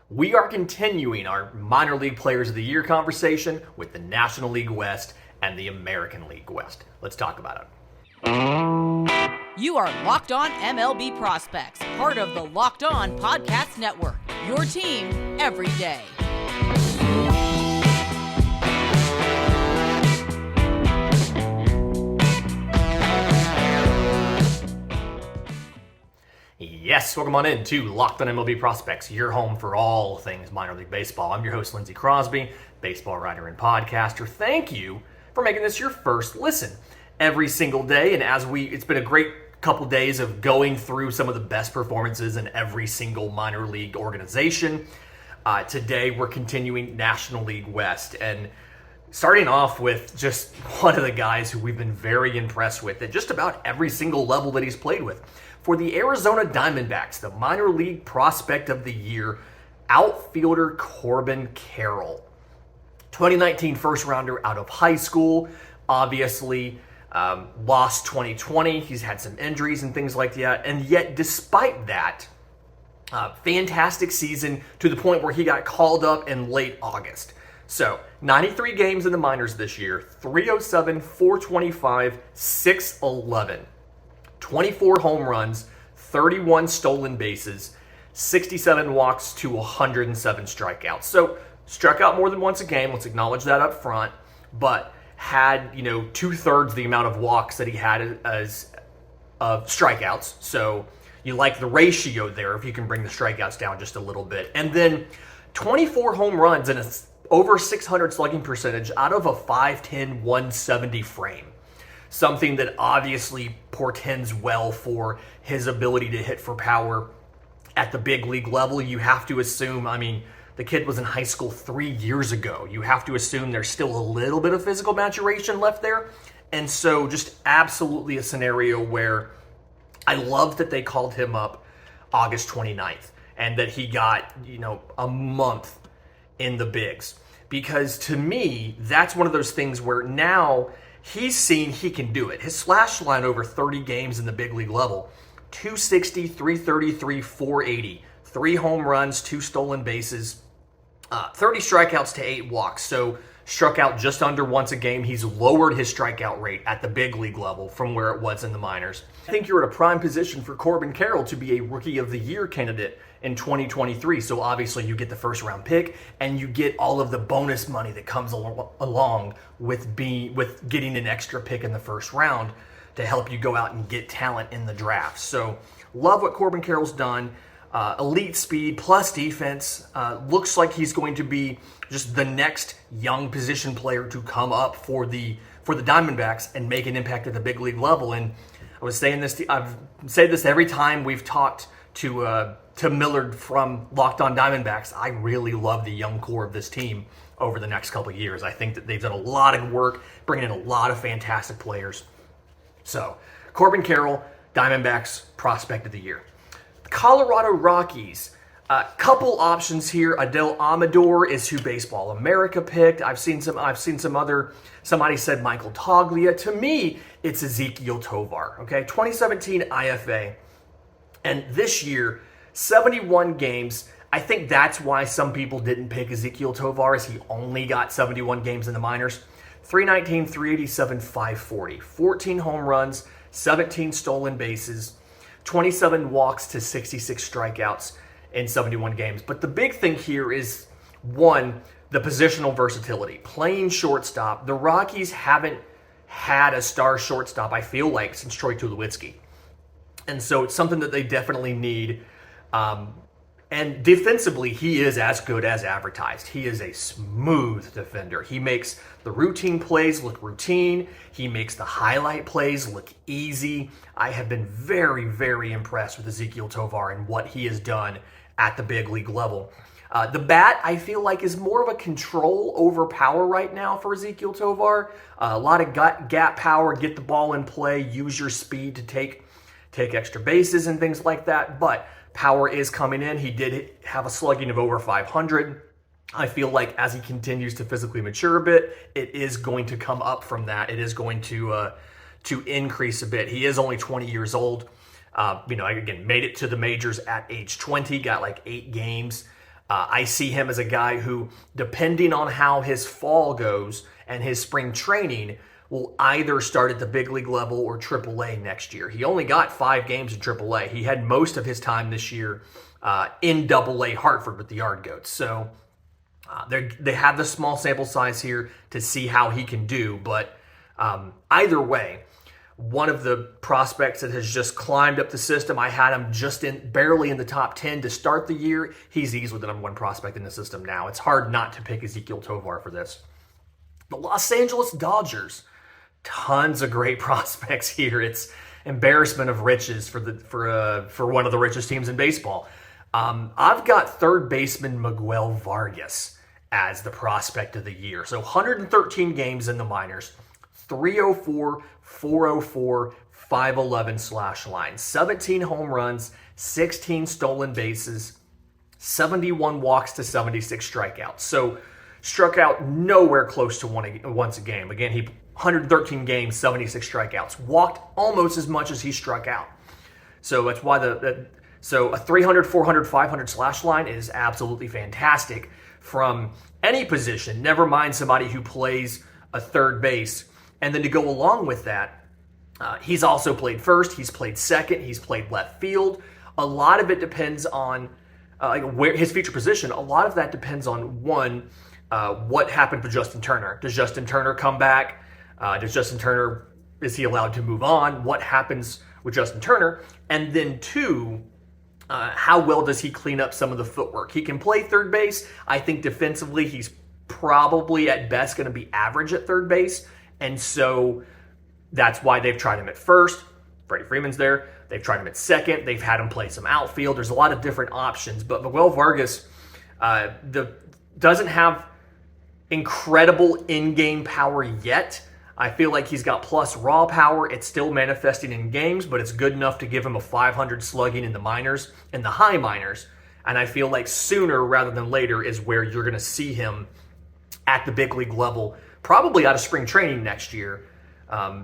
We are continuing our minor league players of the year conversation with the National League West and the American League West. Let's talk about it. You are Locked On MLB Prospects, part of the Locked On Podcast Network, your team every day. Yes, welcome on in to Locked On MLB Prospects, your home for all things minor league baseball. I'm your host, Lindsey Crosby, baseball writer and podcaster. Thank you for making this your first listen every single day. And it's been a great couple days of going through some of the best performances in every single minor league organization. Today, we're continuing National League West and starting off with just one of the guys who we've been very impressed with at just about every single level that he's played with. For the Arizona Diamondbacks, the minor league prospect of the year, outfielder Corbin Carroll. 2019 first rounder out of high school, obviously lost 2020. He's had some injuries and things like that. And yet, despite that, fantastic season to the point where he got called up in late August. So, 93 games in the minors this year, 307, 425, 611. 24 home runs, 31 stolen bases, 67 walks to 107 strikeouts. So, struck out more than once a game, let's acknowledge that up front, but had, two-thirds the amount of walks that he had as of strikeouts. So, you like the ratio there if you can bring the strikeouts down just a little bit. And then 24 home runs and over 600 slugging percentage out of a 5'10", 170 frame. Something that obviously portends well for his ability to hit for power at the big league level. You have to assume, the kid was in high school 3 years ago. You have to assume there's still a little bit of physical maturation left there. And so just absolutely a scenario where I love that they called him up August 29th and that he got, a month in the bigs. Because to me, that's one of those things where now he's seen he can do it. His slash line over 30 games in the big league level, 260, 333, 480, 3 home runs, 2 stolen bases, 30 strikeouts to 8 walks. So struck out just under once a game. He's lowered his strikeout rate at the big league level from where it was in the minors. I think you're at a prime position for Corbin Carroll to be a Rookie of the Year candidate in 2023. So obviously you get the first round pick and you get all of the bonus money that comes along with getting an extra pick in the first round to help you go out and get talent in the draft. So love what Corbin Carroll's done. Elite speed plus defense. Looks like he's going to be just the next young position player to come up for the Diamondbacks and make an impact at the big league level. And I was saying this, I've said this every time we've talked to Millard from Locked On Diamondbacks. I really love the young core of this team over the next couple of years. I think that they've done a lot of work, bringing in a lot of fantastic players. So, Corbin Carroll, Diamondbacks Prospect of the Year. The Colorado Rockies, a couple options here. Adel Amador is who Baseball America picked. I've seen some other. Somebody said Michael Toglia. To me, it's Ezekiel Tovar. Okay, 2017 IFA, and this year 71 games. I think that's why some people didn't pick Ezekiel Tovar, as he only got 71 games in the minors. 319, 387, 540, 14 home runs, 17 stolen bases, 27 walks to 66 strikeouts in 71 games. But the big thing here is, one, the positional versatility. Playing shortstop. The Rockies haven't had a star shortstop, I feel like, since Troy Tulowitzki. And so it's something that they definitely need. And defensively, he is as good as advertised. He is a smooth defender. He makes the routine plays look routine. He makes the highlight plays look easy. I have been very, very impressed with Ezekiel Tovar and what he has done at the big league level. The bat, I feel like, is more of a control over power right now for Ezekiel Tovar. A lot of gap power, get the ball in play, use your speed to take extra bases and things like that. But power is coming in. He did have a slugging of over 500. I feel like as he continues to physically mature a bit, it is going to come up from that. It is going to increase a bit. He is only 20 years old. Again, made it to the majors at age 20, got like 8 games. I see him as a guy who, depending on how his fall goes and his spring training, will either start at the big league level or AAA next year. He only got 5 games in AAA. He had most of his time this year in AA Hartford with the Yard Goats. So they have the small sample size here to see how he can do. But either way, one of the prospects that has just climbed up the system, I had him just barely in the top 10 to start the year. He's easily the number 1 prospect in the system now. It's hard not to pick Ezekiel Tovar for this. The Los Angeles Dodgers, tons of great prospects here. It's embarrassment of riches for one of the richest teams in baseball. I've got third baseman Miguel Vargas as the prospect of the year. So 113 games in the minors, 304, 404, 511 slash line, 17 home runs, 16 stolen bases, 71 walks to 76 strikeouts. So struck out nowhere close to once a game. Again, he 113 games, 76 strikeouts. Walked almost as much as he struck out. So that's why so a 300, 400, 500 slash line is absolutely fantastic from any position, never mind somebody who plays a third base. And then to go along with that, he's also played first, he's played second, he's played left field. A lot of it depends on where his future position. A lot of that depends on, one, what happened with Justin Turner. Does Justin Turner come back? Is he allowed to move on? What happens with Justin Turner? And then 2, how well does he clean up some of the footwork? He can play third base. I think defensively he's probably at best going to be average at third base. And so that's why they've tried him at first. Freddie Freeman's there. They've tried him at second. They've had him play some outfield. There's a lot of different options. But Miguel Vargas doesn't have incredible in-game power yet. I feel like he's got plus raw power. It's still manifesting in games, but it's good enough to give him a 500 slugging in the minors, in the high minors. And I feel like sooner rather than later is where you're going to see him at the big league level, probably out of spring training next year.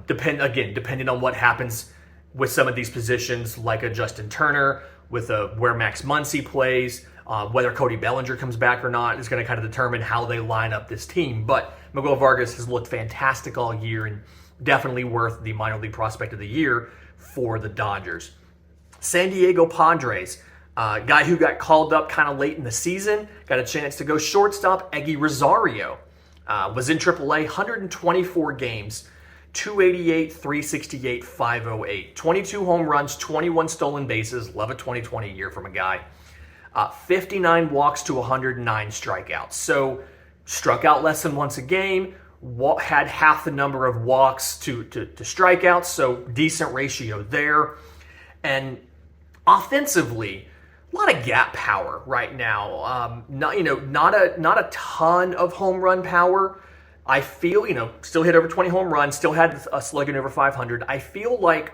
Depending on what happens with some of these positions, like a Justin Turner, with where Max Muncy plays, whether Cody Bellinger comes back or not is going to kind of determine how they line up this team. But Miguel Vargas has looked fantastic all year and definitely worth the minor league prospect of the year for the Dodgers. San Diego Padres, guy who got called up kind of late in the season, got a chance to go shortstop, Eguy Rosario. Was in AAA, 124 games, 288, 368, 508. 22 home runs, 21 stolen bases. Love a 2020 year from a guy. 59 walks to 109 strikeouts. So struck out less than once a game, had half the number of walks to strikeouts, so decent ratio there. And offensively, a lot of gap power right now. Not a ton of home run power. I feel, still hit over 20 home runs, still had a slugging over 500. I feel like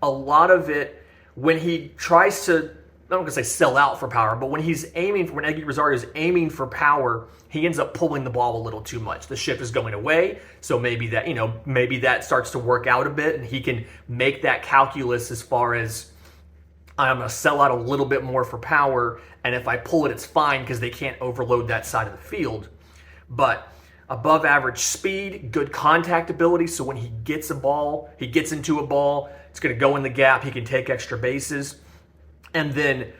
a lot of it, when he tries to, I'm not going to say sell out for power, but when Eguy Rosario is aiming for power, he ends up pulling the ball a little too much. The shift is going away, so maybe that starts to work out a bit, and he can make that calculus as far as, I'm going to sell out a little bit more for power, and if I pull it, it's fine because they can't overload that side of the field. But above average speed, good contact ability, so when he gets into a ball, it's going to go in the gap, he can take extra bases. And then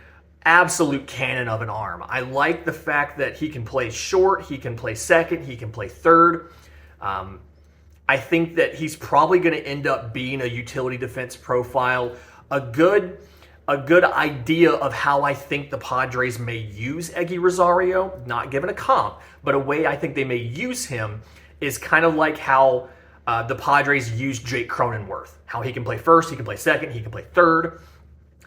absolute cannon of an arm. I like the fact that he can play short, he can play second, he can play third. I think that he's probably going to end up being a utility defense profile. A good idea of how I think the Padres may use Eguy Rosario, not given a comp, but a way I think they may use him is kind of like how the Padres used Jake Cronenworth. How he can play first, he can play second, he can play third.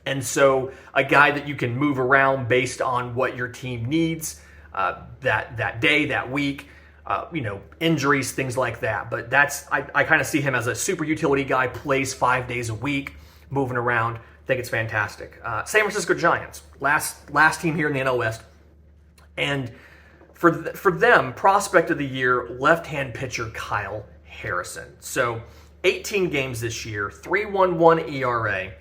And so a guy that you can move around based on what your team needs that day, that week, injuries, things like that. But I kind of see him as a super utility guy, plays 5 days a week, moving around. I think it's fantastic. San Francisco Giants, last team here in the NL West. And for them, prospect of the year, left-hand pitcher Kyle Harrison. So 18 games this year, 3.11 ERA,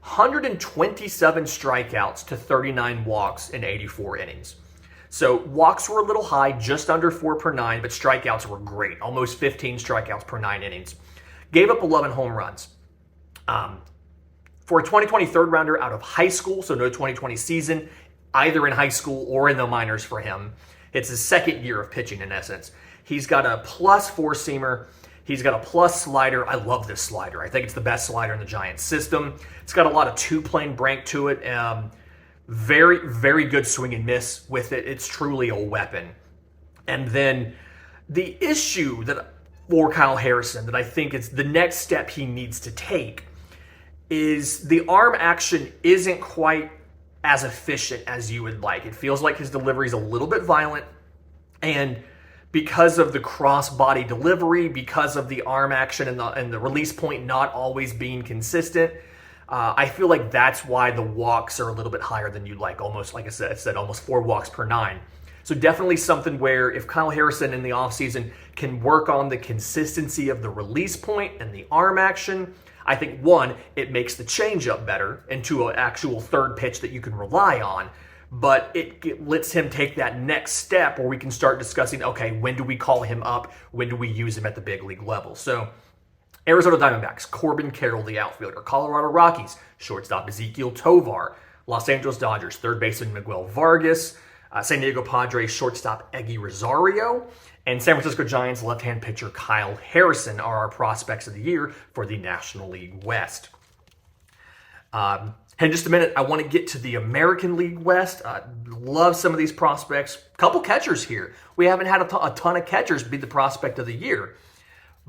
127 strikeouts to 39 walks in 84 innings. So walks were a little high, just under 4 per 9, but strikeouts were great. Almost 15 strikeouts per 9 innings. Gave up 11 home runs. For a 2020 third rounder out of high school, so no 2020 season, either in high school or in the minors for him. It's his second year of pitching in essence. He's got a plus four-seamer. He's got a plus slider. I love this slider. I think it's the best slider in the Giants system. It's got a lot of two-plane break to it. Very, very good swing and miss with it. It's truly a weapon. And then the issue that for Kyle Harrison that I think is the next step he needs to take is the arm action isn't quite as efficient as you would like. It feels like his delivery is a little bit violent, and because of the cross-body delivery, because of the arm action and the release point not always being consistent, I feel like that's why the walks are a little bit higher than you'd like. Almost, like I said, almost 4 walks per 9. So definitely something where if Kyle Harrison in the offseason can work on the consistency of the release point and the arm action, I think, one, it makes the changeup better into an actual third pitch that you can rely on, but it lets him take that next step where we can start discussing, okay, when do we call him up? When do we use him at the big league level? So Arizona Diamondbacks, Corbin Carroll, the outfielder. Colorado Rockies, shortstop Ezekiel Tovar. Los Angeles Dodgers, third baseman Miguel Vargas. San Diego Padres, shortstop Eguy Rosario. And San Francisco Giants left-hand pitcher Kyle Harrison are our prospects of the year for the National League West. In just a minute, I want to get to the American League West. Love some of these prospects. Couple catchers here. We haven't had a ton of catchers be the prospect of the year.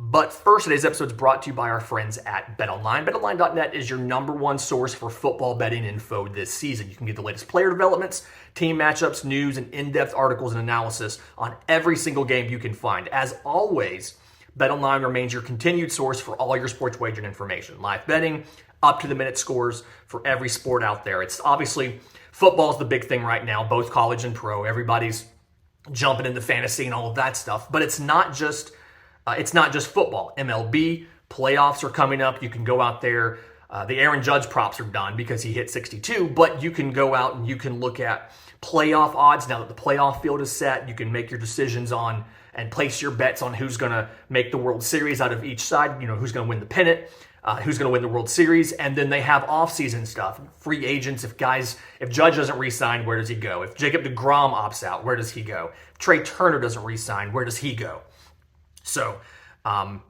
But first, today's episode is brought to you by our friends at BetOnline. BetOnline.net is your number one source for football betting info this season. You can get the latest player developments, team matchups, news, and in-depth articles and analysis on every single game you can find. As always, BetOnline remains your continued source for all your sports wagering information. Live betting, up-to-the-minute scores for every sport out there. It's obviously, football is the big thing right now, both college and pro. Everybody's jumping into fantasy and all of that stuff. But it's not just football. MLB playoffs are coming up. You can go out there. The Aaron Judge props are done because he hit 62, but you can go out and you can look at playoff odds. Now that the playoff field is set, you can make your decisions on and place your bets on who's going to make the World Series out of each side, who's going to win the pennant, who's going to win the World Series. And then they have off-season stuff, free agents. If Judge doesn't re-sign, where does he go? If Jacob deGrom opts out, where does he go? If Trey Turner doesn't re-sign, where does he go? So head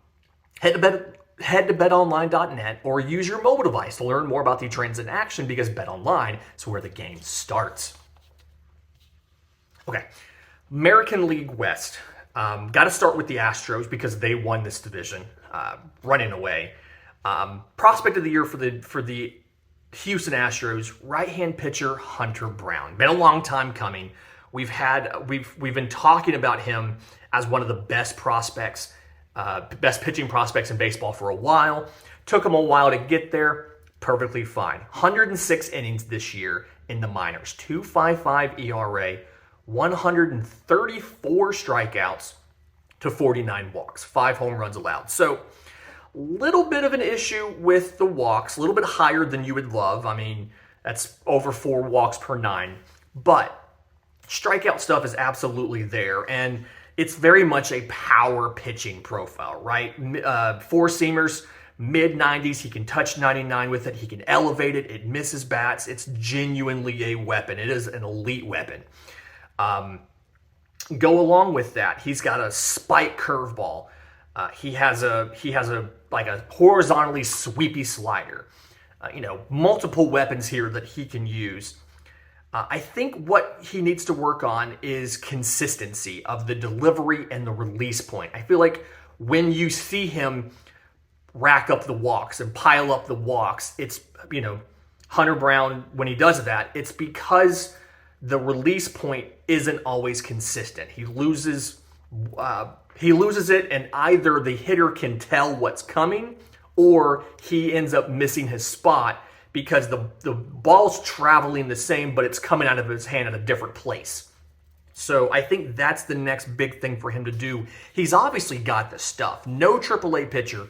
to betonline.net or use your mobile device to learn more about the trends in action because BetOnline is where the game starts. Okay, American League West. Got to start with the Astros because they won this division, running away. Prospect of the year for the Houston Astros, right-hand pitcher Hunter Brown. Been a long time coming. We've been talking about him as one of the best prospects, best pitching prospects in baseball for a while. Took him a while to get there. Perfectly fine. 106 innings this year in the minors. 2.55 ERA, 134 strikeouts to 49 walks. 5 home runs allowed. So, little bit of an issue with the walks. A little bit higher than you would love. I mean, that's over 4 walks per 9. But strikeout stuff is absolutely there, and it's very much a power pitching profile, right? 4-seamers, mid-90s, he can touch 99 with it, he can elevate it, it misses bats, it's genuinely a weapon. It is an elite weapon. Go along with that, he's got a spike curveball. He has a horizontally sweepy slider. Multiple weapons here that he can use. I think what he needs to work on is consistency of the delivery and the release point. I feel like when you see him rack up the walks and pile up the walks, it's, Hunter Brown, when he does that, it's because the release point isn't always consistent. He loses it, and either the hitter can tell what's coming or he ends up missing his spot because the ball's traveling the same, but it's coming out of his hand at a different place. So I think that's the next big thing for him to do. He's obviously got the stuff. No AAA pitcher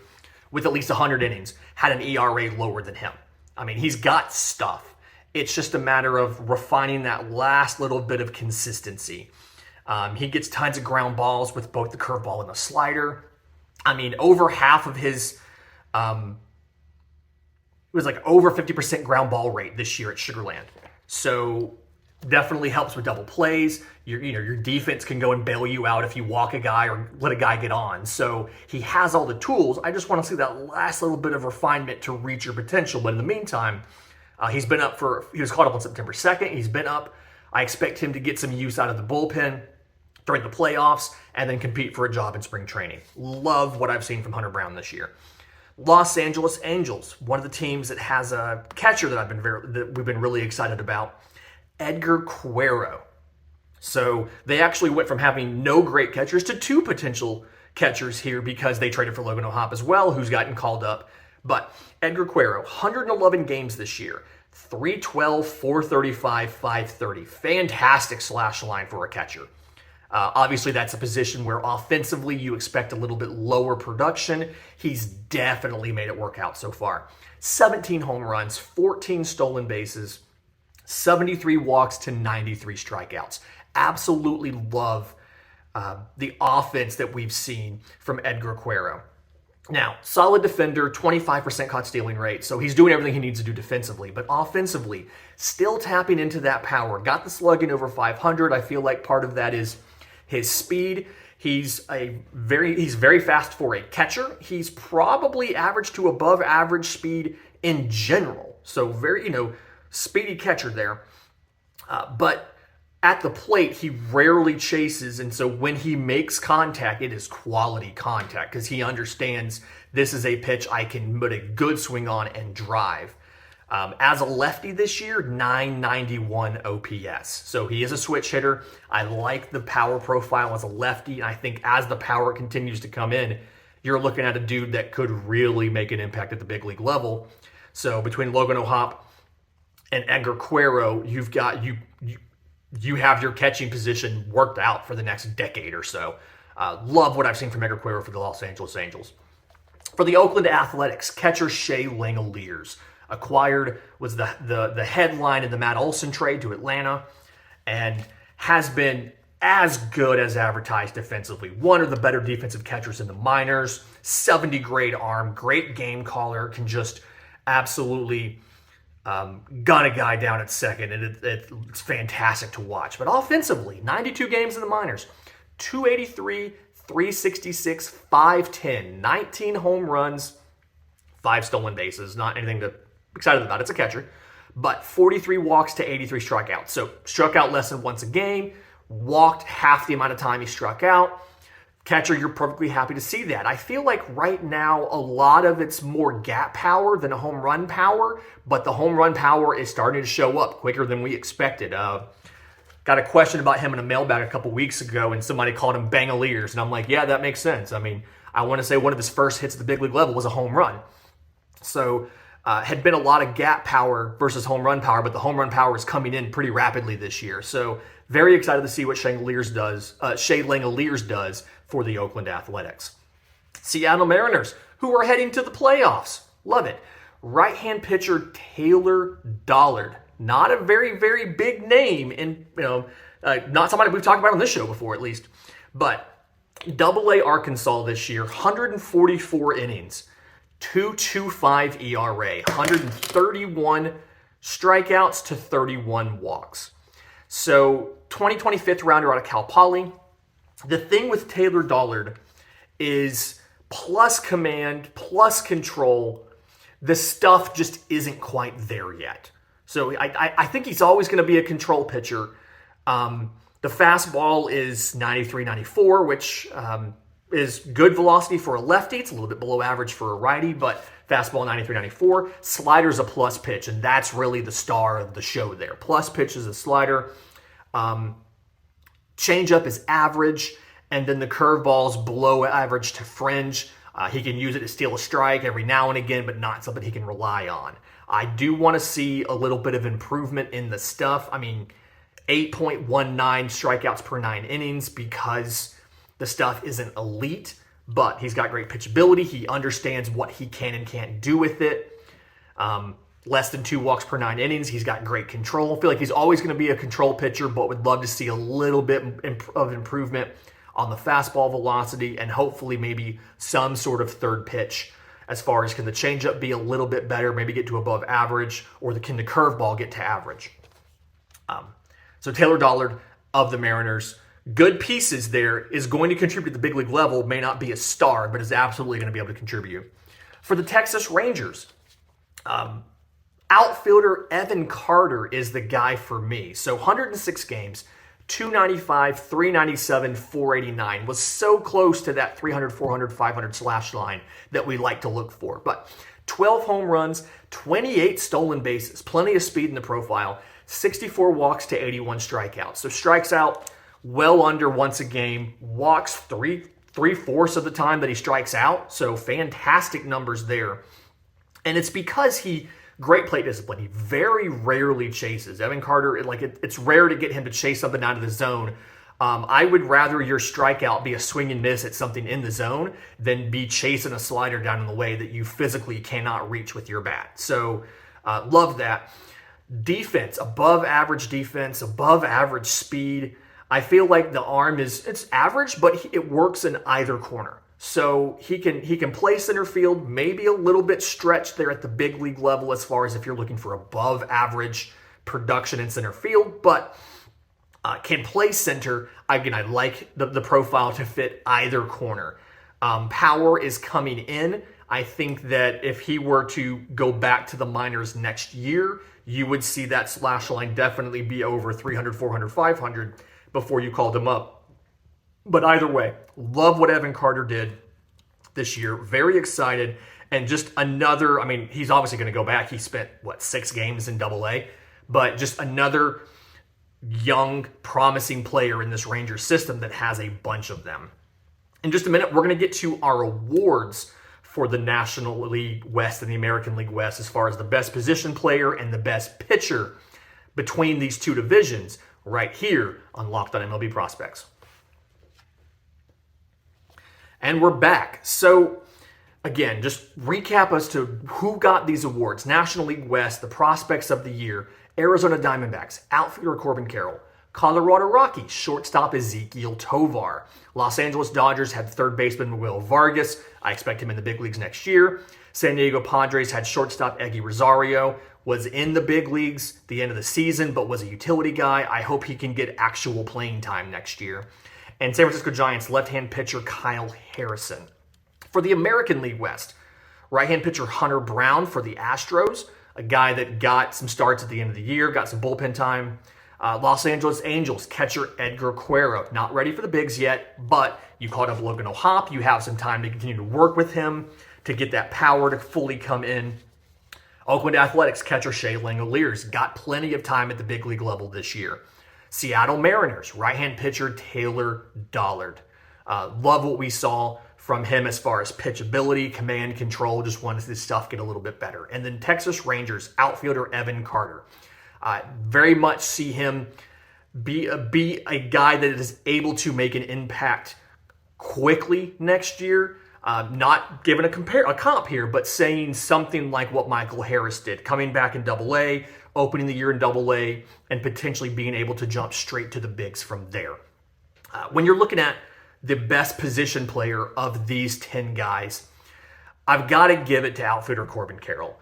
with at least 100 innings had an ERA lower than him. I mean, he's got stuff. It's just a matter of refining that last little bit of consistency. He gets tons of ground balls with both the curveball and the slider. I mean, over half of his, it was like over 50% ground ball rate this year at Sugarland. So definitely helps with double plays. Your defense can go and bail you out if you walk a guy or let a guy get on. So he has all the tools. I just want to see that last little bit of refinement to reach your potential. But in the meantime, he was called up on September 2nd. He's been up. I expect him to get some use out of the bullpen during the playoffs and then compete for a job in spring training. Love what I've seen from Hunter Brown this year. Los Angeles Angels, one of the teams that has a catcher that we've been really excited about, Edgar Quero. So they actually went from having no great catchers to 2 potential catchers here because they traded for Logan O'Hoppe as well, who's gotten called up. But Edgar Quero, 111 games this year, 312, 435, 530. Fantastic slash line for a catcher. Obviously, that's a position where offensively you expect a little bit lower production. He's definitely made it work out so far. 17 home runs, 14 stolen bases, 73 walks to 93 strikeouts. Absolutely love the offense that we've seen from Edgar Quero. Now, solid defender, 25% caught stealing rate, so he's doing everything he needs to do defensively, but offensively, still tapping into that power. Got the slugging over 500. I feel like part of that is his speed. He's very fast for a catcher. He's probably average to above average speed in general. So very, speedy catcher there. But at the plate, he rarely chases. And so when he makes contact, it is quality contact because he understands this is a pitch I can put a good swing on and drive. As a lefty this year, 991 OPS. So he is a switch hitter. I like the power profile as a lefty. And I think as the power continues to come in, you're looking at a dude that could really make an impact at the big league level. So between Logan O'Hoppe and Edgar Quero, you have your catching position worked out for the next decade or so. Love what I've seen from Edgar Quero for the Los Angeles Angels. For the Oakland Athletics, catcher SheaLangoliers acquired, was the headline in the Matt Olson trade to Atlanta, and has been as good as advertised defensively. One of the better defensive catchers in the minors, 70 grade arm, great game caller, can just absolutely gun a guy down at second, and it's fantastic to watch. But offensively, 92 games in the minors, 283, 366, 510, 19 home runs, 5 stolen bases. Not anything to be excited about. It's a catcher. But 43 walks to 83 strikeouts. So struck out less than once a game, walked half the amount of time he struck out. Catcher, you're perfectly happy to see that. I feel like right now a lot of it's more gap power than a home run power, but the home run power is starting to show up quicker than we expected. Got a question about him in a mailbag a couple weeks ago, and somebody called him Langeliers, and I'm like, yeah, that makes sense. I mean, I want to say one of his first hits at the big league level was a home run. So had been a lot of gap power versus home run power, but the home run power is coming in pretty rapidly this year. So very excited to see what SheaLangoliers does for the Oakland Athletics. Seattle Mariners, who are heading to the playoffs. Love it. Right-hand pitcher Taylor Dollard. Not a very, very big name, and not somebody we've talked about on this show before, at least. But Double-A Arkansas this year, 144 innings, 2.25 ERA, 131 strikeouts to 31 walks. So 2025th rounder out of Cal Poly. The thing with Taylor Dollard is plus command, plus control, the stuff just isn't quite there yet. So I think he's always going to be a control pitcher. The fastball is 93, 94, which is good velocity for a lefty. It's a little bit below average for a righty, but fastball 93, 94. Slider's a plus pitch, and that's really the star of the show there. Plus pitch is a slider. Changeup is average, and then the curveball's below average to fringe. He can use it to steal a strike every now and again, but not something he can rely on. I do want to see a little bit of improvement in the stuff. I mean, 8.19 strikeouts per 9 innings because the stuff isn't elite, but he's got great pitchability. He understands what he can and can't do with it. less than 2 walks per 9 innings. He's got great control. I feel like he's always going to be a control pitcher, but would love to see a little bit of improvement on the fastball velocity and hopefully maybe some sort of third pitch as far as can the changeup be a little bit better, maybe get to above average, or can the curveball get to average. So Taylor Dollard of the Mariners, good pieces there, is going to contribute at the big league level, may not be a star, but is absolutely going to be able to contribute. For the Texas Rangers, outfielder Evan Carter is the guy for me. So 106 games, 295, 397, 489 was so close to that 300, 400, 500 slash line that we like to look for. But 12 home runs, 28 stolen bases, plenty of speed in the profile, 64 walks to 81 strikeouts. So strikes out well under once a game, walks three-fourths of the time that he strikes out. So fantastic numbers there. And it's because great plate discipline. He very rarely chases. Evan Carter, it's rare to get him to chase something out of the zone. I would rather your strikeout be a swing and miss at something in the zone than be chasing a slider down in the way that you physically cannot reach with your bat. So love that. Defense, above average speed. I feel like the arm it's average, but it works in either corner. So he can play center field, maybe a little bit stretched there at the big league level as far as if you're looking for above average production in center field, but can play center. Again, I like the profile to fit either corner. Power is coming in. I think that if he were to go back to the minors next year, you would see that slash line definitely be over 300, 400, 500 before you called him up. But either way, love what Evan Carter did this year. Very excited. And just another, he's obviously going to go back. He spent, 6 games in AA? But just another young, promising player in this Rangers system that has a bunch of them. In just a minute, we're going to get to our awards for the National League West and the American League West as far as the best position player and the best pitcher between these two divisions right here on Locked on MLB Prospects. And we're back. So, again, just recap as to who got these awards. National League West, the prospects of the year. Arizona Diamondbacks, outfielder Corbin Carroll. Colorado Rockies, shortstop Ezekiel Tovar. Los Angeles Dodgers had third baseman Miguel Vargas. I expect him in the big leagues next year. San Diego Padres had shortstop Eguy Rosario. Was in the big leagues the end of the season, but was a utility guy. I hope he can get actual playing time next year. And San Francisco Giants left-hand pitcher Kyle Harrison. For the American League West, right-hand pitcher Hunter Brown for the Astros, a guy that got some starts at the end of the year, got some bullpen time. Los Angeles Angels catcher Edgar Quero, not ready for the bigs yet, but you called up Logan O'Hoppe. You have some time to continue to work with him to get that power to fully come in. Oakland Athletics catcher SheaLangoliers got plenty of time at the big league level this year. Seattle Mariners right-hand pitcher Taylor Dollard. Love what we saw from him as far as pitchability, command control. Just wanted this stuff get a little bit better. And then Texas Rangers outfielder Evan Carter. Very much see him be a guy that is able to make an impact quickly next year. Not giving a comp here, but saying something like what Michael Harris did, coming back in AA, opening the year in AA, and potentially being able to jump straight to the bigs from there. When you're looking at the best position player of these 10 guys, I've got to give it to outfielder Corbin Carroll.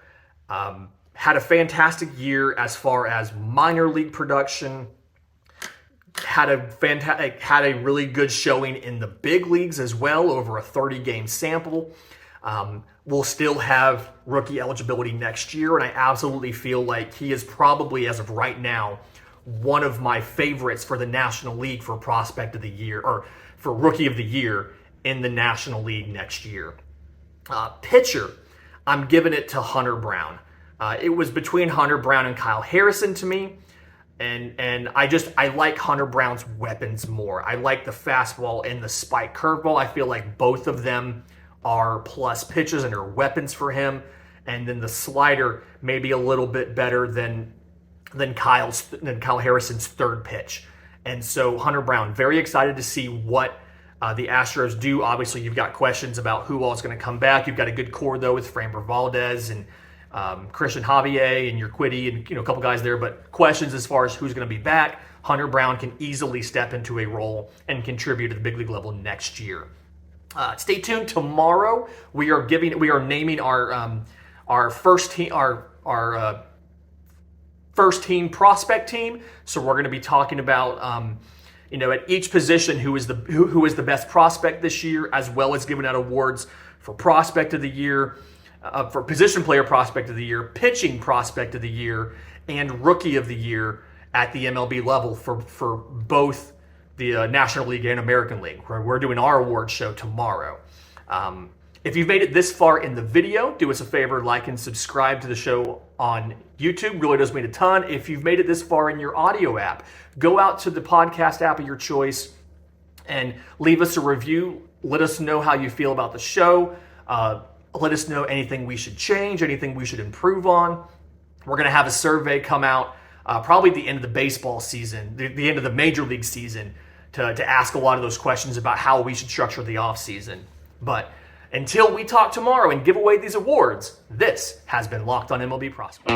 Had a fantastic year as far as minor league production. Had a really good showing in the big leagues as well, over a 30-game sample. We'll still have rookie eligibility next year, and I absolutely feel like he is probably, as of right now, one of my favorites for the National League for Prospect of the Year, or for Rookie of the Year in the National League next year. Pitcher, I'm giving it to Hunter Brown. It was between Hunter Brown and Kyle Harrison to me. And I like Hunter Brown's weapons more. I like the fastball and the spike curveball. I feel like both of them are plus pitches and are weapons for him. And then the slider may be a little bit better than Kyle Harrison's third pitch. And so Hunter Brown, very excited to see what the Astros do. Obviously, you've got questions about who all is going to come back. You've got a good core, though, with Framber Valdez and Christian Javier and your Quiddy and a couple guys there, but questions as far as who's going to be back. Hunter Brown can easily step into a role and contribute at the big league level next year. Stay tuned. Tomorrow we are naming our first team first team prospect team. So we're going to be talking about at each position who is the best prospect this year, as well as giving out awards for prospect of the year, for position player prospect of the year, pitching prospect of the year, and rookie of the year at the MLB level for both the National League and American League. We're doing our award show tomorrow. If you've made it this far in the video, do us a favor, like and subscribe to the show on YouTube. Really does mean a ton. If you've made it this far in your audio app, go out to the podcast app of your choice and leave us a review. Let us know how you feel about the show. Let us know anything we should change, anything we should improve on. We're going to have a survey come out probably at the end of the baseball season, the end of the Major League season, to ask a lot of those questions about how we should structure the offseason. But until we talk tomorrow and give away these awards, this has been Locked on MLB Prospects.